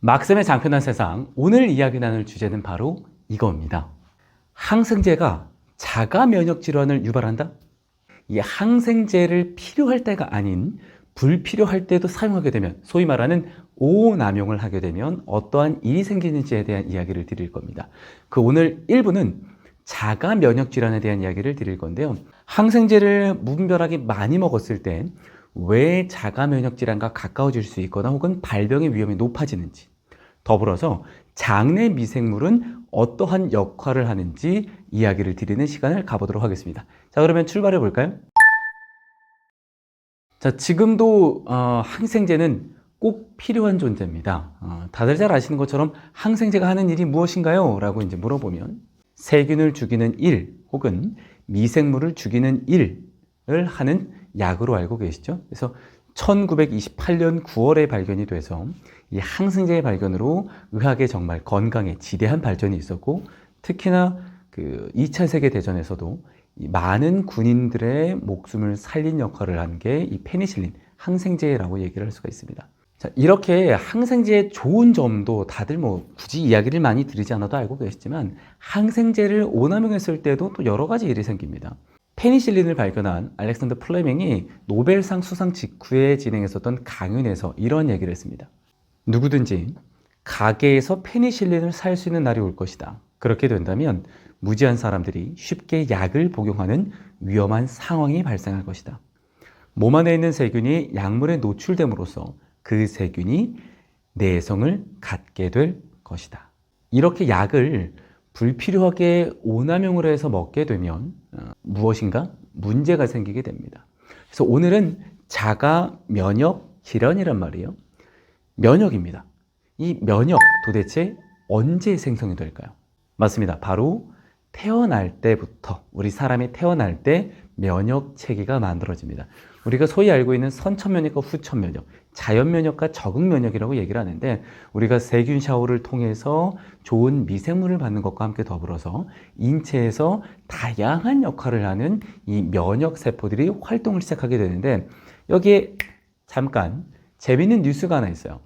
막쌤의 장편한 세상, 오늘 이야기 나눌 주제는 바로 이겁니다. 항생제가 자가 면역 질환을 유발한다? 이 항생제를 필요할 때가 아닌 불필요할 때도 사용하게 되면, 소위 말하는 오남용을 하게 되면 어떠한 일이 생기는지에 대한 이야기를 드릴 겁니다. 오늘 1부는 자가 면역 질환에 대한 이야기를 드릴 건데요. 항생제를 무분별하게 많이 먹었을 때 왜 자가 면역 질환과 가까워질 수 있거나 혹은 발병의 위험이 높아지는지, 더불어서 장내 미생물은 어떠한 역할을 하는지 이야기를 드리는 시간을 가보도록 하겠습니다. 자, 그러면 출발해 볼까요? 자, 지금도 항생제는 꼭 필요한 존재입니다. 다들 잘 아시는 것처럼 항생제가 하는 일이 무엇인가요? 라고 이제 물어보면 세균을 죽이는 일 혹은 미생물을 죽이는 일을 하는 약으로 알고 계시죠? 그래서 1928년 9월에 발견이 돼서 이 항생제의 발견으로 의학에 정말 건강에 지대한 발전이 있었고, 특히나 2차 세계대전에서도 많은 군인들의 목숨을 살린 역할을 한 게 이 페니실린, 항생제라고 얘기를 할 수가 있습니다. 자, 이렇게 항생제의 좋은 점도 다들 굳이 이야기를 많이 드리지 않아도 알고 계시지만, 항생제를 오남용했을 때도 또 여러 가지 일이 생깁니다. 페니실린을 발견한 알렉산더 플레밍이 노벨상 수상 직후에 진행했었던 강연에서 이런 얘기를 했습니다. 누구든지 가게에서 페니실린을 살 수 있는 날이 올 것이다. 그렇게 된다면 무지한 사람들이 쉽게 약을 복용하는 위험한 상황이 발생할 것이다. 몸 안에 있는 세균이 약물에 노출됨으로써 그 세균이 내성을 갖게 될 것이다. 이렇게 약을 불필요하게 오남용을 해서 먹게 되면 무엇인가 문제가 생기게 됩니다. 그래서 오늘은 자가 면역 질환이란 말이에요. 면역입니다. 이 면역 도대체 언제 생성이 될까요? 맞습니다. 바로 태어날 때부터, 우리 사람이 태어날 때 면역 체계가 만들어집니다. 우리가 소위 알고 있는 선천면역과 후천면역, 자연면역과 적응면역이라고 얘기를 하는데, 우리가 세균 샤워를 통해서 좋은 미생물을 받는 것과 함께 더불어서 인체에서 다양한 역할을 하는 이 면역세포들이 활동을 시작하게 되는데, 여기에 잠깐 재미있는 뉴스가 하나 있어요.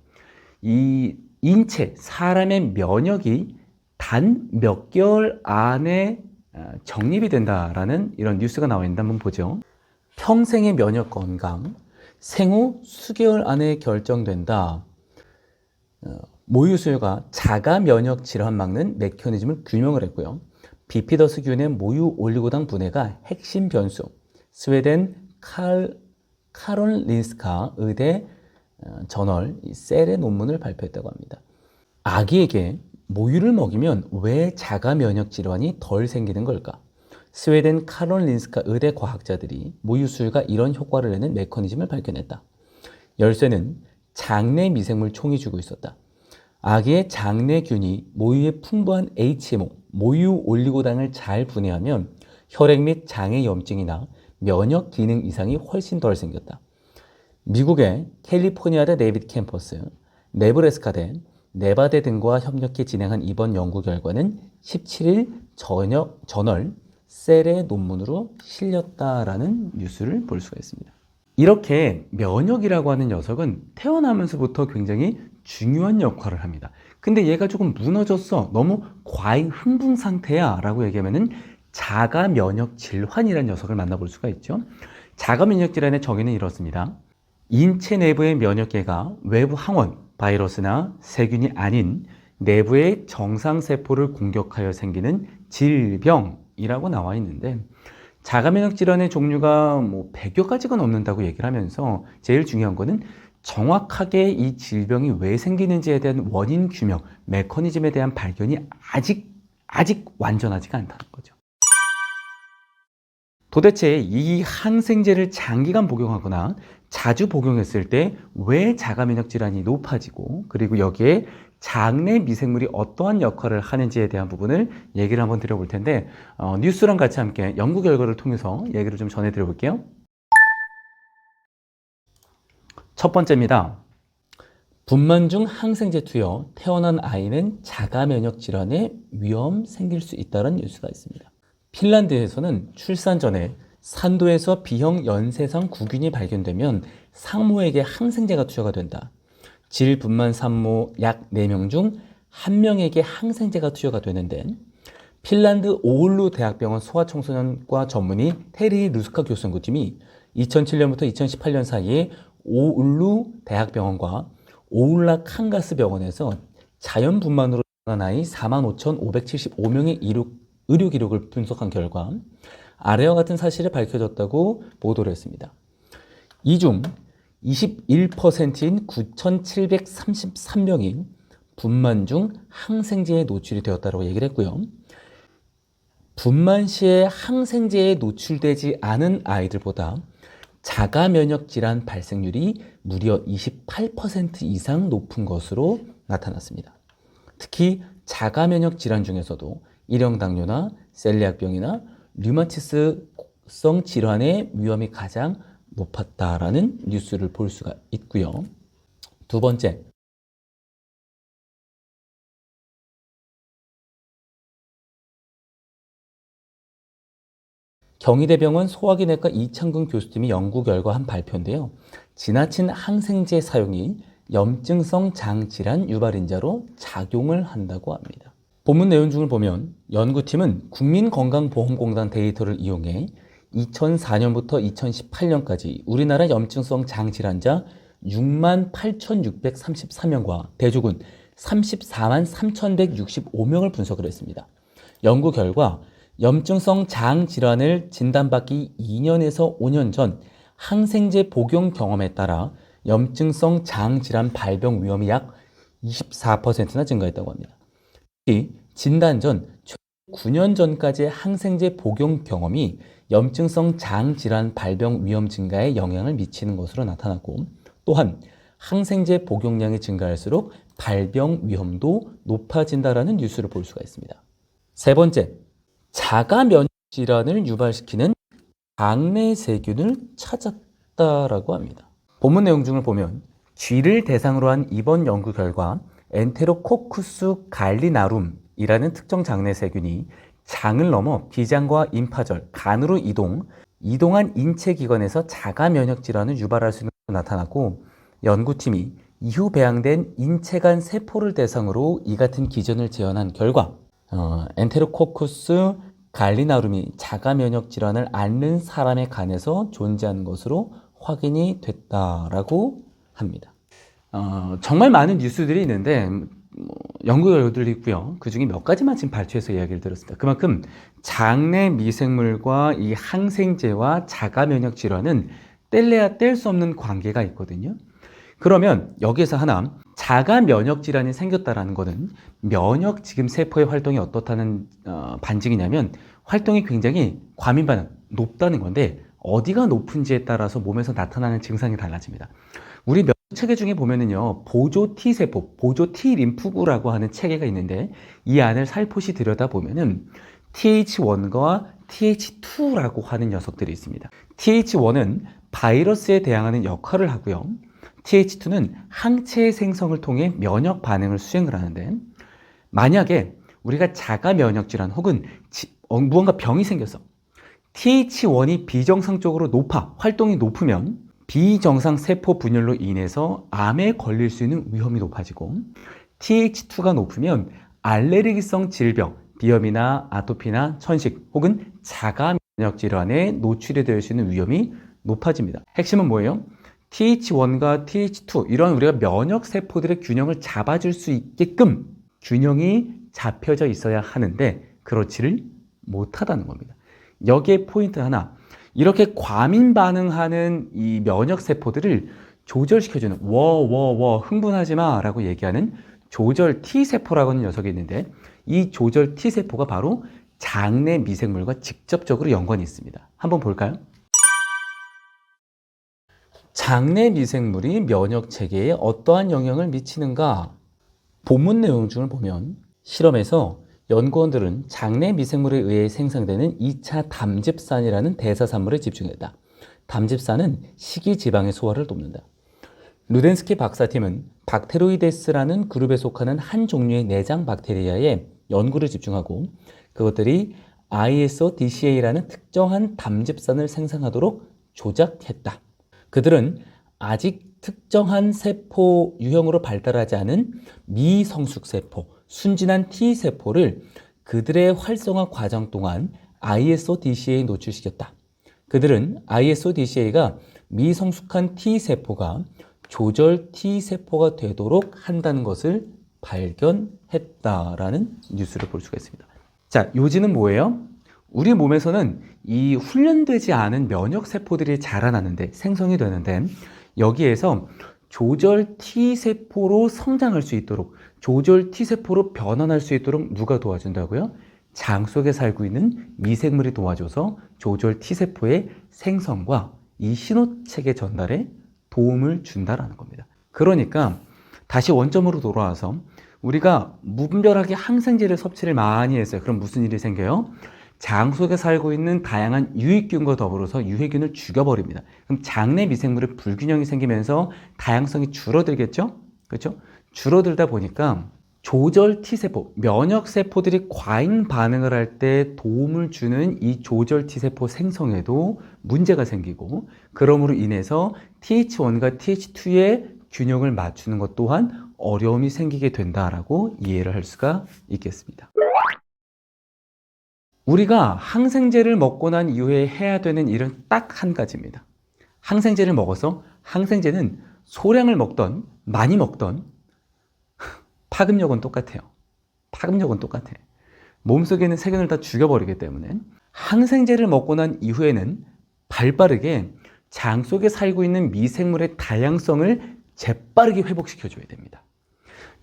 이 인체, 사람의 면역이 단 몇 개월 안에 정립이 된다라는 이런 뉴스가 나와 있는데 한번 보죠. 평생의 면역 건강, 생후 수개월 안에 결정된다. 모유 수유가 자가 면역 질환 막는 메커니즘을 규명을 했고요. 비피더스균의 모유 올리고당 분해가 핵심 변수. 스웨덴 카롤린스카 의대 저널 셀의 논문을 발표했다고 합니다. 아기에게 모유를 먹이면 왜 자가 면역 질환이 덜 생기는 걸까? 스웨덴 카롤린스카 의대 과학자들이 모유 수유가 이런 효과를 내는 메커니즘을 발견했다. 열쇠는 장내 미생물 총이 주고 있었다. 아기의 장내균이 모유의 풍부한 HMO, 모유 올리고당을 잘 분해하면 혈액 및 장의 염증이나 면역 기능 이상이 훨씬 덜 생겼다. 미국의 캘리포니아대 데이비드 캠퍼스, 네브래스카대, 네바대 등과 협력해 진행한 이번 연구 결과는 17일 저널 셀의 논문으로 실렸다라는 뉴스를 볼 수가 있습니다. 이렇게 면역이라고 하는 녀석은 태어나면서부터 굉장히 중요한 역할을 합니다. 근데 얘가 조금 무너졌어, 너무 과잉 흥분 상태야 라고 얘기하면은 자가 면역 질환이라는 녀석을 만나볼 수가 있죠. 자가 면역 질환의 정의는 이렇습니다. 인체 내부의 면역계가 외부 항원, 바이러스나 세균이 아닌 내부의 정상세포를 공격하여 생기는 질병이라고 나와 있는데, 자가면역 질환의 종류가 100여 가지가 넘는다고 얘기를 하면서 제일 중요한 거는 정확하게 이 질병이 왜 생기는지에 대한 원인 규명, 메커니즘에 대한 발견이 아직 완전하지가 않다는 거죠. 도대체 이 항생제를 장기간 복용하거나 자주 복용했을 때 왜 자가면역 질환이 높아지고, 그리고 여기에 장내 미생물이 어떠한 역할을 하는지에 대한 부분을 얘기를 한번 드려볼 텐데, 뉴스랑 같이 함께 연구 결과를 통해서 얘기를 좀 전해드려 볼게요. 첫 번째입니다. 분만 중 항생제 투여, 태어난 아이는 자가면역 질환에 위험 생길 수 있다는 뉴스가 있습니다. 핀란드에서는 출산 전에 산도에서 B형 연쇄상 구균이 발견되면 상모에게 항생제가 투여가 된다. 질 분만 산모 약 4명 중 1명에게 항생제가 투여가 되는데 핀란드 오울루 대학병원 소아청소년과 전문의 테리 루스카 교수 연구팀이 2007년부터 2018년 사이에 오울루 대학병원과 오울라 칸가스 병원에서 자연 분만으로 태어난 아이 45,575명의 의료 기록을 분석한 결과 아래와 같은 사실이 밝혀졌다고 보도를 했습니다. 이 중 21%인 9,733명이 분만 중 항생제에 노출이 되었다고 얘기를 했고요. 분만 시에 항생제에 노출되지 않은 아이들보다 자가 면역 질환 발생률이 무려 28% 이상 높은 것으로 나타났습니다. 특히 자가 면역 질환 중에서도 일형 당뇨나 셀리악병이나 류마티스성 질환의 위험이 가장 높았다라는 뉴스를 볼 수가 있고요. 두 번째, 경희대병원 소화기내과 이창근 교수팀이 연구 결과 한 발표인데요. 지나친 항생제 사용이 염증성 장질환 유발인자로 작용을 한다고 합니다. 본문 내용 중을 보면 연구팀은 국민건강보험공단 데이터를 이용해 2004년부터 2018년까지 우리나라 염증성 장질환자 68,633명과 대조군 34만 3,165명을 분석을 했습니다. 연구 결과 염증성 장질환을 진단받기 2년에서 5년 전 항생제 복용 경험에 따라 염증성 장질환 발병 위험이 약 24%나 증가했다고 합니다. 특히 진단 전 9년 전까지의 항생제 복용 경험이 염증성 장질환 발병 위험 증가에 영향을 미치는 것으로 나타났고, 또한 항생제 복용량이 증가할수록 발병 위험도 높아진다는 뉴스를 볼 수가 있습니다. 세 번째, 자가 면역 질환을 유발시키는 장내 세균을 찾았다라고 합니다. 본문 내용 중을 보면 쥐를 대상으로 한 이번 연구 결과 엔테로코쿠스 갈리나룸이라는 특정 장내 세균이 장을 넘어 비장과 임파절, 간으로 이동한 인체 기관에서 자가 면역 질환을 유발할 수 있는 것으로 나타났고, 연구팀이 이후 배양된 인체간 세포를 대상으로 이 같은 기전을 재현한 결과 엔테로코쿠스 갈리나룸이 자가 면역 질환을 앓는 사람의 간에서 존재하는 것으로 확인이 됐다라고 합니다. 정말 많은 뉴스들이 있는데 연구 결과들이 있고요. 그 중에 몇 가지만 지금 발췌해서 이야기를 들었습니다. 그만큼 장내 미생물과 이 항생제와 자가 면역 질환은 뗄래야 뗄 수 없는 관계가 있거든요. 그러면 여기에서 하나, 자가 면역 질환이 생겼다라는 것은 면역 지금 세포의 활동이 어떻다는 반증이냐면 활동이 굉장히 과민 반응 높다는 건데, 어디가 높은지에 따라서 몸에서 나타나는 증상이 달라집니다. 우리 면역 체계 중에 보면은요, 보조 T세포, 보조 T림프구라고 하는 체계가 있는데, 이 안을 살포시 들여다보면은 TH1과 TH2라고 하는 녀석들이 있습니다. TH1은 바이러스에 대항하는 역할을 하고요. TH2는 항체의 생성을 통해 면역 반응을 수행을 하는데, 만약에 우리가 자가 면역 질환 혹은 무언가 병이 생겼어. TH1이 비정상적으로 활동이 높으면 비정상 세포 분열로 인해서 암에 걸릴 수 있는 위험이 높아지고, TH2가 높으면 알레르기성 질병, 비염이나 아토피나 천식 혹은 자가 면역 질환에 노출이 될 수 있는 위험이 높아집니다. 핵심은 뭐예요? TH1과 TH2 이런 우리가 면역 세포들의 균형을 잡아줄 수 있게끔 균형이 잡혀져 있어야 하는데 그렇지를 못하다는 겁니다. 여기에 포인트 하나, 이렇게 과민 반응하는 이 면역 세포들을 조절시켜주는 흥분하지 마 라고 얘기하는 조절 T세포라고 하는 녀석이 있는데, 이 조절 T세포가 바로 장내 미생물과 직접적으로 연관이 있습니다. 한번 볼까요? 장내 미생물이 면역 체계에 어떠한 영향을 미치는가? 본문 내용 중을 보면 실험에서 연구원들은 장내 미생물에 의해 생성되는 2차 담즙산이라는 대사산물에 집중했다. 담즙산은 식이지방의 소화를 돕는다. 루덴스키 박사팀은 박테로이데스라는 그룹에 속하는 한 종류의 내장 박테리아에 연구를 집중하고 그것들이 ISO-DCA라는 특정한 담즙산을 생성하도록 조작했다. 그들은 아직 특정한 세포 유형으로 발달하지 않은 미성숙 세포, 순진한 T세포를 그들의 활성화 과정 동안 ISO-DCA에 노출시켰다. 그들은 ISO-DCA가 미성숙한 T세포가 조절 T세포가 되도록 한다는 것을 발견했다라는 뉴스를 볼 수가 있습니다. 자, 요지는 뭐예요? 우리 몸에서는 이 훈련되지 않은 면역세포들이 자라나는데, 생성이 되는데, 여기에서 조절 T세포로 성장할 수 있도록, 조절 T세포로 변환할 수 있도록 누가 도와준다고요? 장 속에 살고 있는 미생물이 도와줘서 조절 T세포의 생성과 이 신호체계 전달에 도움을 준다라는 겁니다. 그러니까 다시 원점으로 돌아와서 우리가 무분별하게 항생제를 섭취를 많이 했어요. 그럼 무슨 일이 생겨요? 장 속에 살고 있는 다양한 유익균과 더불어서 유해균을 죽여버립니다. 그럼 장내 미생물의 불균형이 생기면서 다양성이 줄어들겠죠? 그렇죠? 줄어들다 보니까 조절 T세포, 면역세포들이 과잉 반응을 할 때 도움을 주는 이 조절 T세포 생성에도 문제가 생기고, 그러므로 인해서 TH1과 TH2의 균형을 맞추는 것 또한 어려움이 생기게 된다라고 이해를 할 수가 있겠습니다. 우리가 항생제를 먹고 난 이후에 해야 되는 일은 딱 한 가지입니다. 항생제를 먹어서, 항생제는 소량을 먹던 많이 먹던 파급력은 똑같아요. 파급력은 똑같아. 몸속에 있는 세균을 다 죽여버리기 때문에 항생제를 먹고 난 이후에는 발빠르게 장 속에 살고 있는 미생물의 다양성을 재빠르게 회복시켜줘야 됩니다.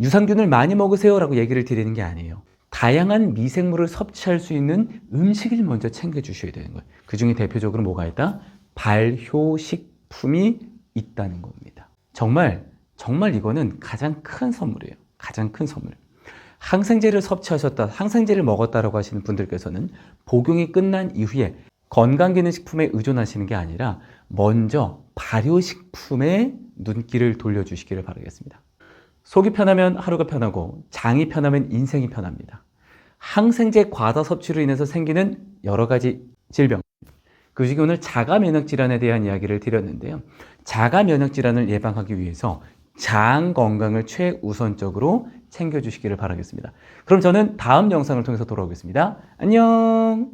유산균을 많이 먹으세요 라고 얘기를 드리는 게 아니에요. 다양한 미생물을 섭취할 수 있는 음식을 먼저 챙겨주셔야 되는 거예요. 그 중에 대표적으로 뭐가 있다? 발효식품이 있다는 겁니다. 정말 이거는 가장 큰 선물이에요. 가장 큰 선물. 항생제를 섭취하셨다, 항생제를 먹었다라고 하시는 분들께서는 복용이 끝난 이후에 건강기능식품에 의존하시는 게 아니라 먼저 발효식품에 눈길을 돌려주시기를 바라겠습니다. 속이 편하면 하루가 편하고 장이 편하면 인생이 편합니다. 항생제 과다 섭취로 인해서 생기는 여러 가지 질병, 그 중에 오늘 자가면역질환에 대한 이야기를 드렸는데요. 자가면역질환을 예방하기 위해서 장 건강을 최우선적으로 챙겨주시기를 바라겠습니다. 그럼 저는 다음 영상을 통해서 돌아오겠습니다. 안녕!